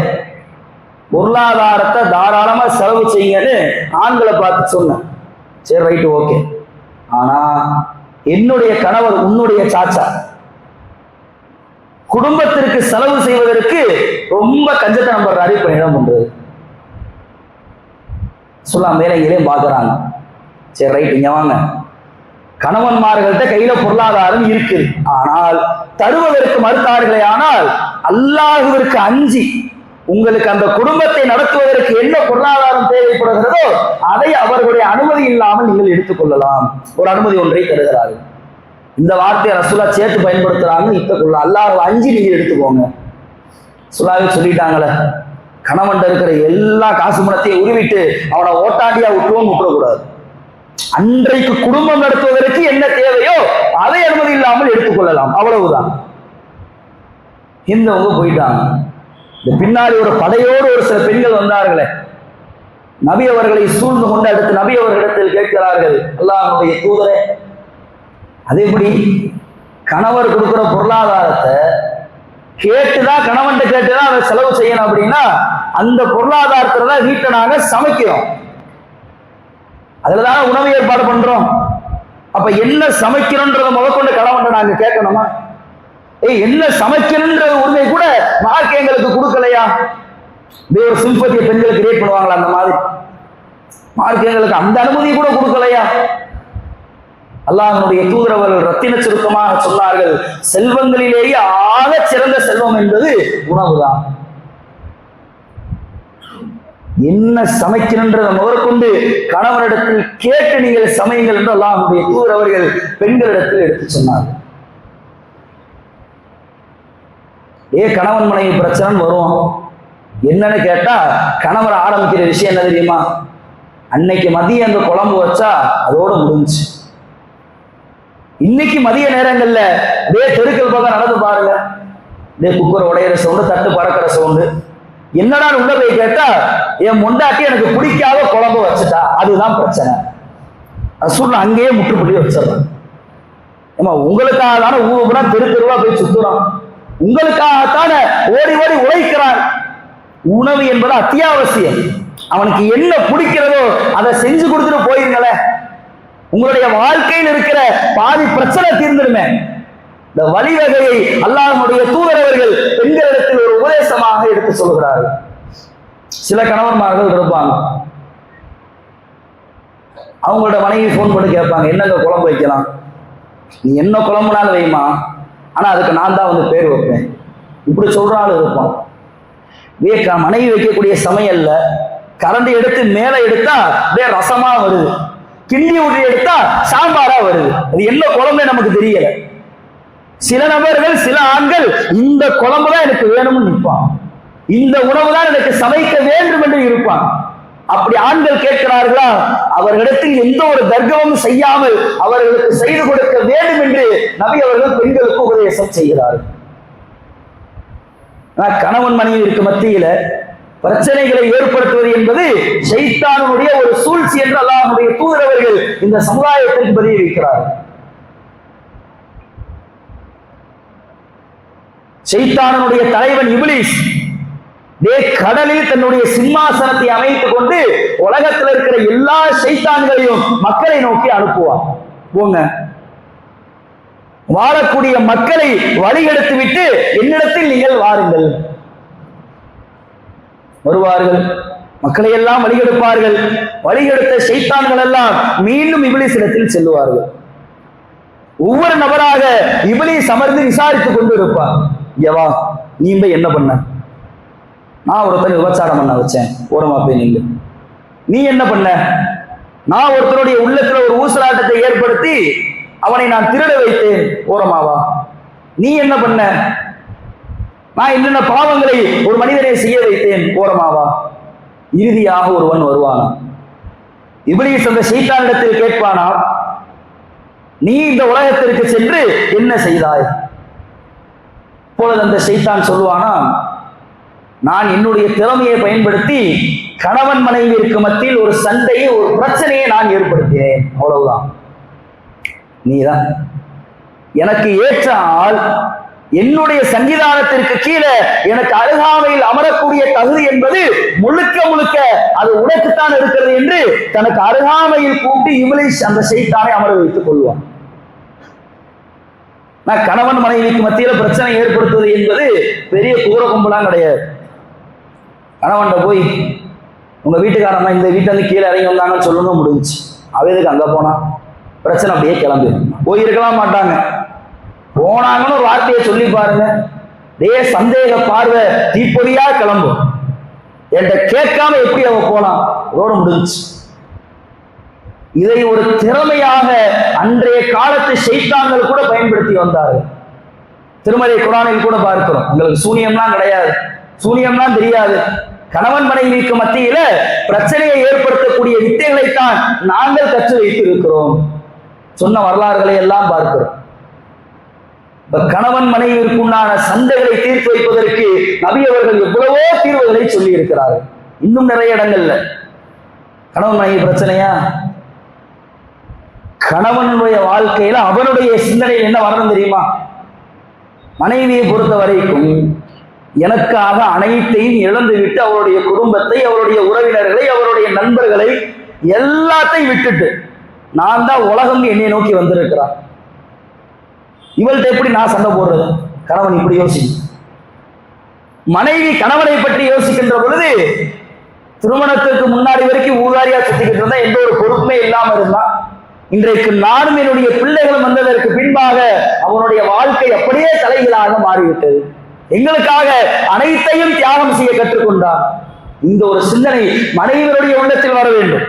Speaker 1: பொருளாதாரத்தை தாராளமா செலவு செய்யுங்கன்னு ஆண்களை பார்த்து சொன்னேன். சரி, ரைட்டு, ஓகே. ஆனா என்னுடைய கணவர், உன்னுடைய சாச்சா, குடும்பத்திற்கு செலவு செய்வதற்கு ரொம்ப கஞ்சத்தனம் பண்றாரு. இப்ப இடம் பண்றது சொல்லலாம், மேல இங்கேயும் பாக்குறாங்க. சரி, ரைட், இங்க வாங்க. கணவன்மார்கள்ட்ட கையில பொருளாதாரம் இருக்கு, ஆனால் தருவதற்கு மறுத்தார்களே, ஆனால் அல்லாஹ்விற்கு அஞ்சி உங்களுக்கு அந்த குடும்பத்தை நடத்துவதற்கு என்ன பொருளாதாரம் தேவைப்படுகிறதோ அதை அவர்களுடைய அனுமதி இல்லாமல் நீங்கள் எடுத்துக்கொள்ளலாம். ஒரு அனுமதி ஒன்றை தருகிறார்கள். இந்த வார்த்தையை ரசூலுல்லாஹ் சேர்த்து பயன்படுத்துறாங்க. இப்ப அல்லாஹ்வை அஞ்சி நீங்க எடுத்துக்கோங்க. ரசூலுல்லாஹ் சொல்லிட்டாங்களே, கணவன் இருக்கிற எல்லா காசு பணத்தையும் உருவிட்டு அவனை ஓட்டாண்டியா விட்டுருவோம், விட்டுறக்கூடாது. அன்றைக்கு குடும்பம் நடத்துவதற்கு என்ன தேவையோ அதை அனுமதி இல்லாமல் எடுத்துக்கொள்ளலாம், அவ்வளவுதான். இந்தவங்க போயிட்டாங்க. இந்த பின்னாடி ஒரு படையோடு ஒரு சில பெண்கள் வந்தார்களே, நபி அவர்களை சூழ்ந்து கொண்டு அடுத்து நபி அவர்களிடத்தில் கேட்கிறார்கள், அல்லாஹ்வுடைய தூதரே, அது எப்படி கணவர் கொடுக்கிற பொருளாதாரத்தை கேட்டுதான் கணவன் கேட்டுதான் அதை செலவு செய்யணும் அப்படின்னா அந்த பொருளாதாரத்துல தான் வீட்டை நாங்க சமைக்கிறோம், அதுலதான உணவு ஏற்பாடு பண்றோம். அப்ப என்ன சமைக்கிறோன்றத முதற்கொண்டு கணவன் நாங்க கேட்கணுமா? என்ன சமைக்கணுன்ற உரிமை கூட மார்க்க எங்களுக்கு கொடுக்கலையா? ஒரு சிம்பத்திய பெண்களுக்கு கிரியேட் பண்ணுவாங்களா? அந்த மாதிரி மார்க்க எங்களுக்கு அந்த அனுமதி கூட கொடுக்கலையா? அல்லாஹ்வுடைய தூதர் அவர்கள் ரத்தின சுருக்கமாக சொன்னார்கள், செல்வங்களிலேயே ஆக சிறந்த செல்வம் என்பது உணவுதான். என்ன சமைக்கணுன்றதை முதற்கொண்டு கணவனிடத்தில் கேட்டு நீங்கள் சமையுங்கள் என்று அல்லாஹ்வுடைய தூதர் அவர்கள் பெண்களிடத்தில் எடுத்து சொன்னார்கள். கணவன் மனைவி பிரச்சனை வரும். என்னன்னு கேட்டா கணவர் ஆரம்பிக்கிற விஷயம் என்ன தெரியுமா? அன்னைக்கு மதியம் அந்த குழம்பு வச்சா அதோட முடிஞ்சு. இன்னைக்கு மதிய நேரங்கள்ல தெருக்கள் பக்கம் நடந்து பாருங்க, குக்கர் உடையிற சவுண்டு, தட்டு பறக்கிற சவுண்டு. என்னடா உள்ள போய் கேட்டா, என் முண்டாட்டி எனக்கு பிடிக்காத குழம்பு வச்சுட்டா, அதுதான் பிரச்சனை. சூழ்நிலை அங்கேயே முற்றுப்புள்ளி வச்சிடறான். ஏமா உங்களுக்காக தானே ஊருனா தெரு தெருவா போய் சுத்துறான், உங்களுக்காகத்தான ஓடி ஓடி உழைக்கிறான். உணவு என்பது அத்தியாவசியம். அவனுக்கு என்ன பிடிக்கிறதோ அதை செஞ்சு கொடுத்துட்டு போயிருங்களே, உங்களுடைய வாழ்க்கையில் இருக்கிற பாதி பிரச்சனை தீர்ந்துடுமே. இந்த வழிவகையை அல்லாஹ்வுடைய தூதர் அவர்கள் பெண்களிடத்தில் ஒரு உபதேசமாக எடுத்து சொல்கிறார்கள். சில கணவன்மார்கள் இருப்பாங்க, அவங்களோட மனைவி போன் பண்ணி கேட்பாங்க, என்னங்க குழம்பு வைக்கலாம்? நீ என்ன குழம்புனாலும் வைமா, ஆனா அதுக்கு நான் தான் வந்து பேர் வைப்பேன், இப்படி சொல்றாலும் இருப்பான். மனைவி வைக்கக்கூடிய சமையல்ல கரண்டி எடுத்து மேல எடுத்தா ரசமா வருது, கிண்டி ஊற்றி எடுத்தா சாம்பாரா வருது. அது என்ன குழம்பு நமக்கு தெரியல. சில நபர்கள், சில ஆண்கள் இந்த குழம்பு தான் எனக்கு வேணும்னு நிற்பான், இந்த உணவு தான் எனக்கு சமைக்க வேண்டும் என்று இருப்பான். அப்படி ஆண்கள் கேட்கிறார்களா, அவர்களிடத்தில் எந்த ஒரு தர்க்கமும் செய்யாமல் அவர்களுக்கு செய்து கொடுக்க வேண்டும் என்று நபி அவர்கள் பெண்களுக்கு உபதேசம் செய்கிறார்கள். கணவன் மனைவிக்கு மத்தியில பிரச்சனைகளை ஏற்படுத்துவது என்பது ஷைத்தானுடைய ஒரு சூழ்ச்சி என்று அல்லாஹ்வுடைய தூதர் அவர்கள் இந்த சமுதாயத்திற்கு பதிய வைக்கிறார்கள். ஷைத்தானுடைய தலைவன் இப்லீஸ் கடலில் தன்னுடைய சிம்மாசனத்தை அமைத்துக் கொண்டு உலகத்தில் இருக்கிற எல்லா ஷைத்தான்களையும் மக்களை நோக்கி அனுப்புவார். போங்க, வாழக்கூடிய மக்களை வழிகெடுத்து விட்டு என்னிடத்தில் நீங்கள் வாருங்கள். வருவார்கள், மக்களை எல்லாம் வழிகெடுப்பார்கள். வழிகெடுத்த ஷைத்தான்கள் எல்லாம் மீண்டும் இப்லீஸ் இடத்தில் செல்லுவார்கள். ஒவ்வொரு நபராக இப்லீஸ் அமர்ந்து விசாரித்துக் கொண்டு இருப்பார். யவா, நீ என்ன பண்ண? நான் ஒருத்தன் விபச்சாரம் பண்ண வச்சேன், ஓரமா போய் நீங்க. நீ என்ன பண்ண? நான் ஒருத்தருடைய உள்ளத்துல ஒரு ஊசலாட்டத்தை ஏற்படுத்தி அவனை நான் திருட வைத்தேன், ஓரமாவா? நீ என்ன பண்ண? நான் என்னென்ன பாவங்களை ஒரு மனிதனை செய்ய வைத்தேன், ஓரமாவா? இறுதியாக ஒருவன் வருவானா, இப்லீஸ் அந்த ஷைத்தானிடத்தில் கேட்பானா, நீ இந்த உலகத்திற்கு சென்று என்ன செய்தாய்? இப்பொழுது அந்த ஷைத்தான் சொல்லுவானா, நான் என்னுடைய திறமையை பயன்படுத்தி கணவன் மனைவிற்கு மத்தியில் ஒரு சண்டையை, ஒரு பிரச்சனையை நான் ஏற்படுத்தினேன், அவ்வளவுதான். நீதான் எனக்கு ஏற்ற ஆள், என்னுடைய சன்னிதானத்திற்கு கீழே எனக்கு அருகாமையில் அமரக்கூடிய தகுதி என்பது முழுக்க முழுக்க அது உனக்குத்தான் இருக்கிறது என்று தனக்கு அருகாமையில் கூட்டி இப்லீஸ் அந்த ஷைத்தானை அமர வைத்துக் கொள்வான். கணவன் மனைவிக்கு மத்தியில பிரச்சனை ஏற்படுத்துவது என்பது பெரிய கூற கும்பலாம் கிடையாது. கணவன்கிட்ட போய் உங்க வீட்டுக்காரம்மா இந்த வீட்டுல இருந்து கீழே இறங்கி வந்தாங்கன்னு சொல்லணும், முடிஞ்சு. அவதுக்கு அங்க போனா பிரச்சனை அப்படியே கிளம்பி போயிருக்கலாம் மாட்டாங்க. போனாங்கன்னு ஒரு வார்த்தையை சொல்லி பாருங்க, சந்தேக பார்வை தீப்பொறியா கிளம்பும். என்கிட்ட கேட்காம எப்படி அவ போலாம், அதோட முடிஞ்சு. இதை ஒரு திறமையாக அன்றைய காலத்து ஷைத்தான்கள் கூட பயன்படுத்தி வந்தார்கள். திருமறை குர்ஆனில் கூட பார்க்கிறோம். உங்களுக்கு சூனியம்லாம் கிடையாது, சூனியம்லாம் தெரியாது. கணவன் மனைவிக்கு மத்தியில பிரச்சனையை ஏற்படுத்தக்கூடிய வித்தைகளைத்தான் நாங்கள் கற்று வைத்திருக்கிறோம். சொன்ன வரலாறுகளை எல்லாம் பார்க்கிறோம். கணவன் மனைவிற்கு உண்டான சண்டைகளை தீர்த்து வைப்பதற்கு நபி அவர்கள் எவ்வளவோ தீர்வுகளை சொல்லி இருக்கிறார்கள். இன்னும் நிறைய இடங்கள்ல கணவன் மனைவி பிரச்சனையா, கணவனுடைய வாழ்க்கையில அவனுடைய சிந்தனையில் என்ன வரணும் தெரியுமா? மனைவியை பொறுத்த வரைக்கும் எனக்காக அனைத்தையும் இழந்துவிட்டு அவருடைய குடும்பத்தை, அவருடைய உறவினர்களை, அவருடைய நண்பர்களை எல்லாத்தையும் விட்டுட்டு நான் தான் உலகம் என்னை நோக்கி வந்திருக்கிறான். இவள்கிட்ட எப்படி நான் சண்டை போடுறது? கணவன் இப்படி யோசிக்கும். மனைவி கணவனை பற்றி யோசிக்கின்ற பொழுது திருமணத்திற்கு முன்னாடி வரைக்கும் ஊதாரியா சுத்திக்கிட்டு இருந்தா, எந்த ஒரு பொறுப்புமே இல்லாம இருந்தா, இன்றைக்கு நானும் என்னுடைய பிள்ளைகளும் வந்ததற்கு பின்பாக அவனுடைய வாழ்க்கை அப்படியே தலைகளாக மாறிவிட்டது. எங்களுக்காக அனைத்தையும் தியாகம் செய்ய கற்றுக்கொண்டார். இந்த ஒரு சிந்தனை மனைவியருடைய உள்ளத்தில் வர வேண்டும்.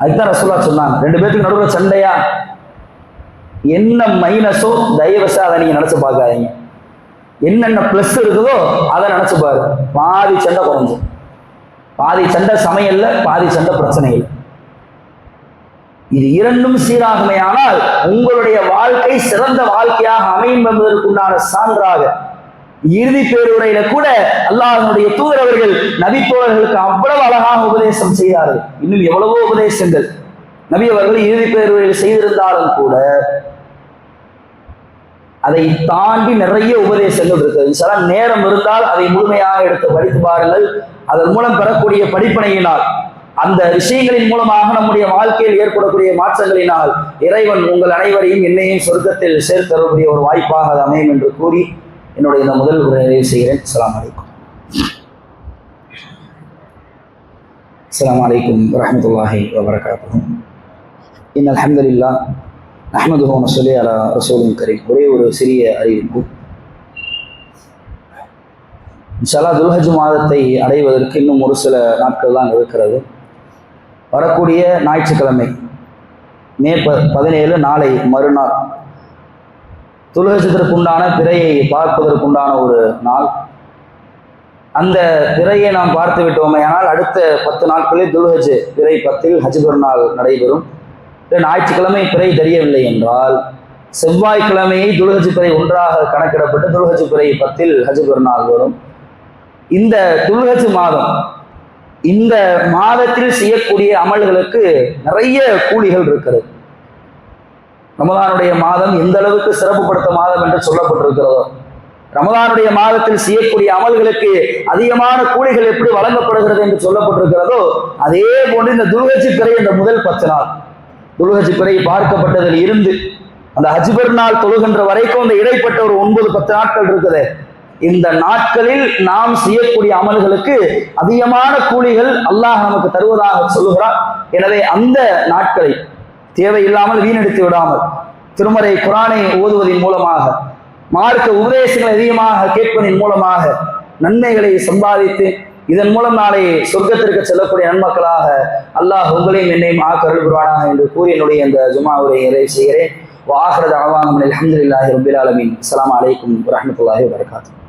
Speaker 1: அதுதான் ரசூலுல்லாஹ் சொன்னாங்க, ரெண்டு பேருக்கு நடுவில் சண்டையா, என்ன மைனஸோ தயவுசா அதை நீங்க நினைச்சு பார்க்காதீங்க. என்னென்ன பிளஸ் இருக்குதோ அதை நினைச்சு பாரு. பாதி சண்டை குறைஞ்சு, பாதி சண்டை சமையல்ல, பாதி சண்டை பிரச்சனையில். இது இரண்டும் சீராகுமே ஆனால் உங்களுடைய வாழ்க்கை சிறந்த வாழ்க்கையாக அமையும் என்பதற்குண்டான சான்றாக இறுதி பேருரையில கூட அல்லாஹ்வுடைய தூதர் அவர்கள் நபித்தோழர்களுக்கு அவ்வளவு அழகாக உபதேசம் செய்தார்கள். இன்னும் எவ்வளவோ உபதேசங்கள் நபி அவர்கள் இறுதி பேருரையில் செய்திருந்தாலும் கூட அதை தாண்டி நிறைய உபதேசங்கள் இருக்கிறது. சில நேரம் இருந்தால் அதை முழுமையாக எடுத்து படித்து பாருங்கள். அதன் மூலம் பெறக்கூடிய படிப்பனையினால், அந்த விஷயங்களின் மூலமாக நம்முடைய வாழ்க்கையில் ஏற்படக்கூடிய மாற்றங்களினால் இறைவன் உங்கள் அனைவரையும் என்னையும் சொர்க்கத்தில் சேர்த்தரக்கூடிய ஒரு வாய்ப்பாக அது அமையும் என்று கூறி என்னுடைய இந்த முதல் உரை நிறைவு செய்கிறேன். அஸ்ஸலாமு அலைக்கும். அஸ்ஸலாமு அலைக்கும் வரஹ்மத்துல்லாஹி வபரகாத்துஹு. இன்னல் ஹம்துலில்லாஹ் நஹ்மதுஹு வ நுஸல்லி அலா ரசூலில் கரீம். ஒரே ஒரு சிறிய அறிவிப்பு. இன்ஷா அல்லாஹ் துல்ஹஜ் மாதத்தை அடைவதற்கு இன்னும் ஒரு சில நாட்கள் தான் இருக்கிறது. வரக்கூடிய ஞாயிற்றுக்கிழமை மே 17 நாளை மறுநாள் துல்ஹஜ்ஜிற்குண்டான பிறையை பார்ப்பதற்குண்டான ஒரு நாள். அந்த பிறையை நாம் பார்த்து விட்டோமே ஆனால் அடுத்த 10 நாட்களில் துல்ஹஜ் பிறை 10 ஹஜ் பெருநாள் நடைபெறும். ஞாயிற்றுக்கிழமை பிறை தெரியவில்லை என்றால் செவ்வாய்க்கிழமையை துல்ஹஜ் பிறை ஒன்றாக கணக்கிடப்பட்டு துல்ஹஜ் பிறை 10 ஹஜ் பெருநாள் வரும். இந்த துல்ஹஜ் மாதம், இந்த மாதத்தில் செய்யக்கூடிய அமல்களுக்கு நிறைய கூலிகள் இருக்கிறது. ரமதானுடைய மாதம் எந்த அளவுக்கு சிறப்புப்படுத்த மாதம் என்று சொல்லப்பட்டிருக்கிறதோ, ரமதானுடைய மாதத்தில் செய்யக்கூடிய அமல்களுக்கு அதிகமான கூலிகள் எப்படி வழங்கப்படுகிறது என்று சொல்லப்பட்டிருக்கிறதோ, அதே போன்று இந்த துல்ஹஜ் பிறை இந்த முதல் 10 நாள் துல்ஹஜ் பிறை பார்க்கப்பட்டதில் இருந்து அந்த ஹஜ் பெருநாள் தொழுகின்ற வரைக்கும் அந்த இடைப்பட்ட ஒரு 9-10 நாட்கள் இருக்குது. இந்த நாட்களில் நாம் செய்யக்கூடிய அமல்களுக்கு அதிகமான கூலிகள் அல்லாஹ் நமக்கு தருவதாக சொல்லுகிறார். எனவே அந்த நாட்களை தேவையில்லாமல் வீணடித்து விடாமல் திருமறை குர்ஆனை ஓதுவதன் மூலமாக, மார்க்க உபதேசங்களை அதிகமாக கேட்பதன் மூலமாக நன்மைகளை சம்பாதித்து இதன் மூலம் நாளை சொர்க்கத்திற்கு செல்லக்கூடிய நன்மக்களாக அல்லாஹ் உங்களையும் என்னையும் ஆக்கருள் புரிவானாக என்று கூறி என்னுடைய இந்த ஜுமா உரையை நிறைவு செய்கிறேன். வ ஆகிரு தஅவானா அல்ஹம்துலில்லாஹி ரப்பில் ஆலமீன். அஸ்ஸலாமு அலைக்கும் வரஹ்மத்துல்லாஹி வபரகாத்துஹு.